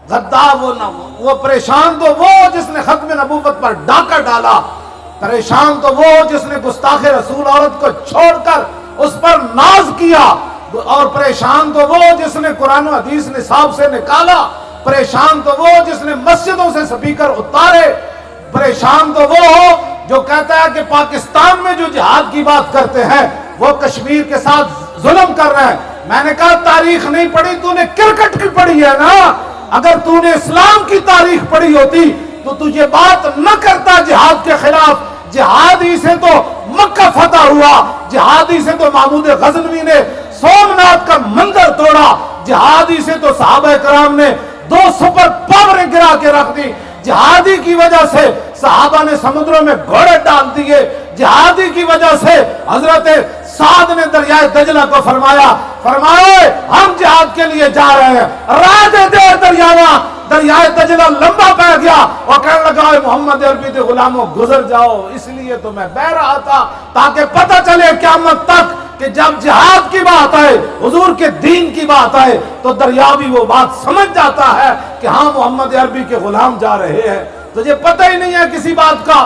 غدار وہ پریشان تو وہ جس نے ختم نبوت پر ڈاکہ ڈالا، پریشان تو وہ جس نے گستاخ رسول عورت کو چھوڑ کر اس پر ناز کیا، اور پریشان تو وہ جس نے قرآن و حدیث نصاب سے نکالا، پریشان تو وہ جس نے مسجدوں سے سپیکر اتارے، پریشان تو وہ جو کہتا ہے کہ پاکستان میں جو جہاد کی بات کرتے ہیں وہ کشمیر کے ساتھ ظلم کر رہے ہیں۔ میں نے کہا تاریخ نہیں پڑھی، تو نے کرکٹ کی پڑھی ہے نا، اگر تو نے اسلام کی تاریخ پڑھی ہوتی تو تجھے بات نہ کرتا جہاد کے خلاف۔ جہادی سے تو مکہ فتح ہوا، جہادی سے تو محمود غزنوی نے سومناتھ کا مندر توڑا، جہادی سے تو صحابہ کرام نے 2 سپر پاوریں گرا کے رکھ دی، جہادی کی وجہ سے صحابہ نے سمندروں میں گھوڑے ڈال دیے، جہادی کی وجہ سے حضرت سعد نے دریائے دجلہ کو فرمایا ہم جہاد کے لیے جا رہے ہیں، راہ دے دریائے دجلہ لمبا پہ گیا اور کہنے لگا اے محمد عربی دے غلاموں گزر جاؤ، اس لیے تو میں بہ رہا تھا تاکہ پتہ چلے قیامت تک کہ جب جہاد کی بات آئے، حضور کے دین کی بات آئے تو دریا بھی وہ بات سمجھ جاتا ہے کہ ہاں محمد عربی کے غلام جا رہے ہیں۔ تجھے پتہ ہی نہیں ہے کسی بات کا۔